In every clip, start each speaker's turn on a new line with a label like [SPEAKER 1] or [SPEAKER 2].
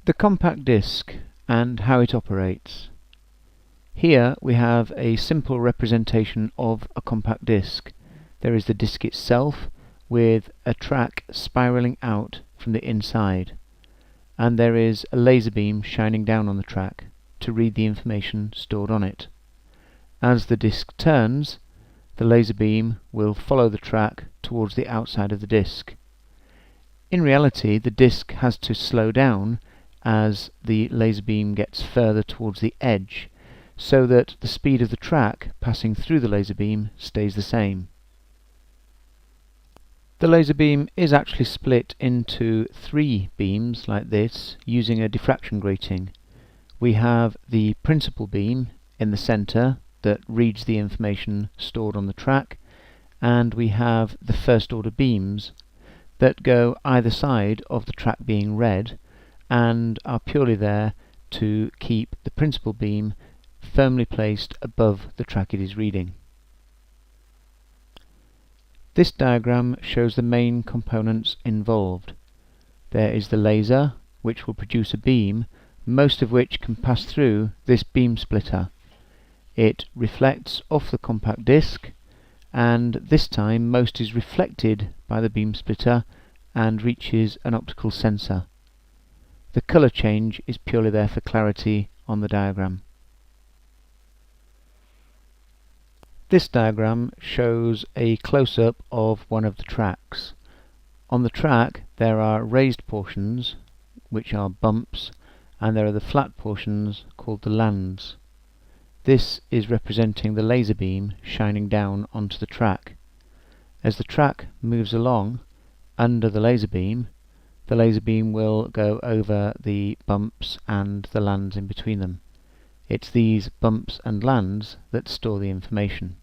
[SPEAKER 1] The compact disc and how it operates. Here we have a simple representation of a compact disc. There is the disc itself with a track spiraling out from the inside, and there is a laser beam shining down on the track to read the information stored on it. As the disc turns, the laser beam will follow the track towards the outside of the disc. In reality, the disc has to slow down as the laser beam gets further towards the edge, so that the speed of the track passing through the laser beam stays the same. The laser beam is actually split into 3 beams like this using a diffraction grating. We have the principal beam in the center that reads the information stored on the track, and we have the first order beams that go either side of the track being read and are purely there to keep the principal beam firmly placed above the track it is reading. This diagram shows the main components involved. There is the laser, which will produce a beam, most of which can pass through this beam splitter. It reflects off the compact disc, and this time most is reflected by the beam splitter and reaches an optical sensor. The colour change is purely there for clarity on the diagram. This diagram shows a close-up of one of the tracks. On the track there are raised portions, which are bumps, and there are the flat portions called the lands. This is representing the laser beam shining down onto the track. As the track moves along under the laser beam will go over the bumps and the lands in between them. It's these bumps and lands that store the information.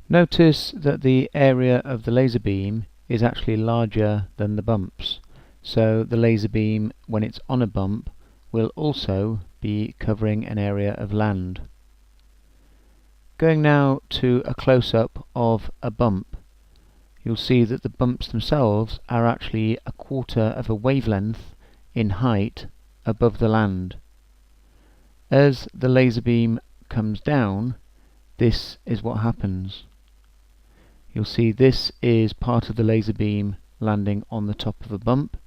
[SPEAKER 1] Notice that the area of the laser beam is actually larger than the bumps, so the laser beam, when it's on a bump, will also be covering an area of land. Going now to a close-up of a bump, you'll see that the bumps themselves are actually a quarter of a wavelength in height above the land. As the laser beam comes down, this is what happens. You'll see this is part of the laser beam landing on the top of a bump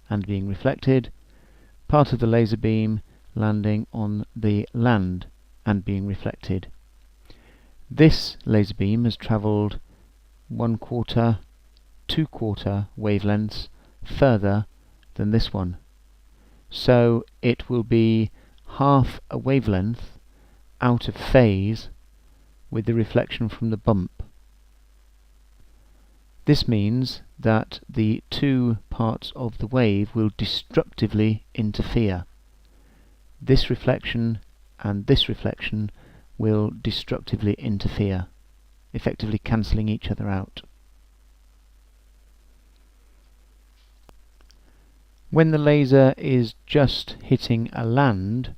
[SPEAKER 1] and being reflected, part of the laser beam landing on the land and being reflected. This laser beam has travelled 1/4, 2/4 wavelengths further than this one, so it will be half a wavelength out of phase with the reflection from the bump. This means that the 2 parts of the wave will destructively interfere. This reflection and this reflection will destructively interfere, effectively cancelling each other out. When the laser is just hitting a land,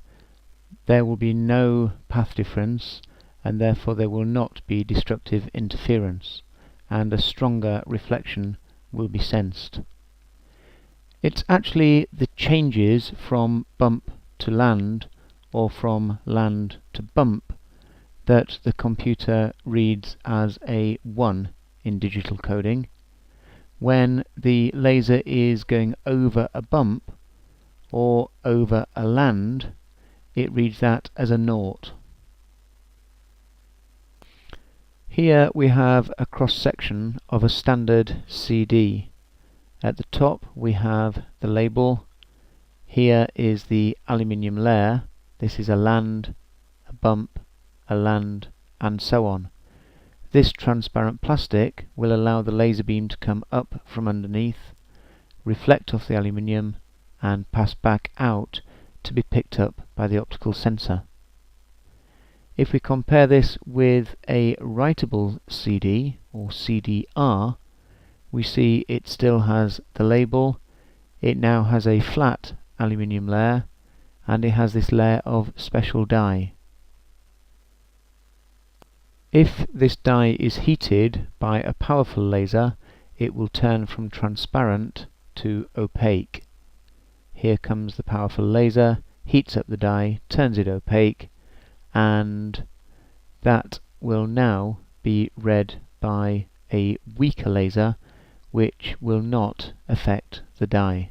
[SPEAKER 1] there will be no path difference, and therefore there will not be destructive interference, and a stronger reflection will be sensed. It's actually the changes from bump to land or from land to bump that the computer reads as a 1 in digital coding. When the laser is going over a bump or over a land, it reads that as a 0. Here we have a cross-section of a standard CD. At the top we have the label. Here is the aluminium layer. This is a land, a bump, a land, and so on. This transparent plastic will allow the laser beam to come up from underneath, reflect off the aluminium, and pass back out to be picked up by the optical sensor. If we compare this with a writable CD or CDR, we see it still has the label. It now has a flat aluminium layer, and it has this layer of special dye. If this dye is heated by a powerful laser, it will turn from transparent to opaque. here comes the powerful laser, heats up the die, turns it opaque, and that will now be read by a weaker laser which will not affect the die.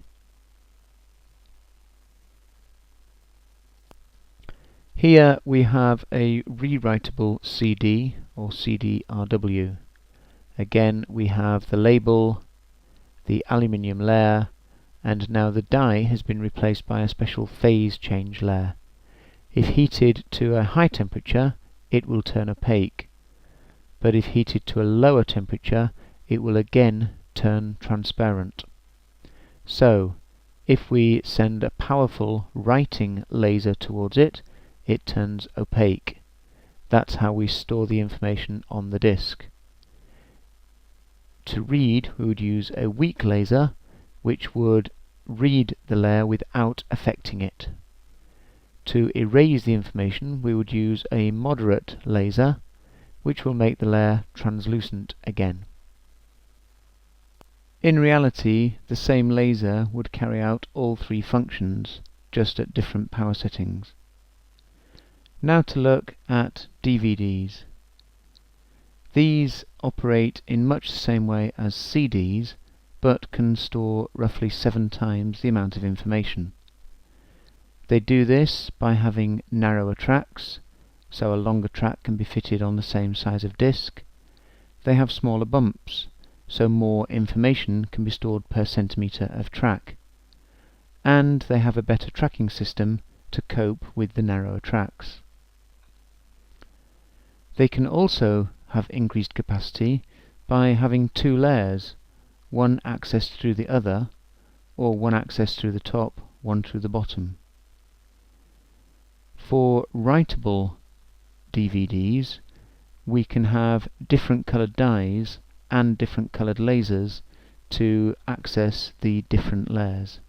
[SPEAKER 1] Here we have a rewritable CD or CD-RW. Again we have the label, the aluminium layer, and now the die has been replaced by a special phase change layer. If heated to a high temperature it will turn opaque, but if heated to a lower temperature it will again turn transparent. So if we send a powerful writing laser towards it, it turns opaque. That's how we store the information on the disk. To read, we would use a weak laser which would read the layer without affecting it. To erase the information, we would use a moderate laser which will make the layer translucent again. In reality, the same laser would carry out all three functions, just at different power settings. Now to look at DVDs. These operate in much the same way as CDs, but can store roughly 7 times the amount of information. They do this by having narrower tracks, so a longer track can be fitted on the same size of disk. They have smaller bumps, so more information can be stored per centimetre of track. And they have a better tracking system to cope with the narrower tracks. They can also have increased capacity by having 2 layers, one accessed through the other, or one accessed through the top, one through the bottom. For writable DVDs, we can have different coloured dies and different coloured lasers to access the different layers.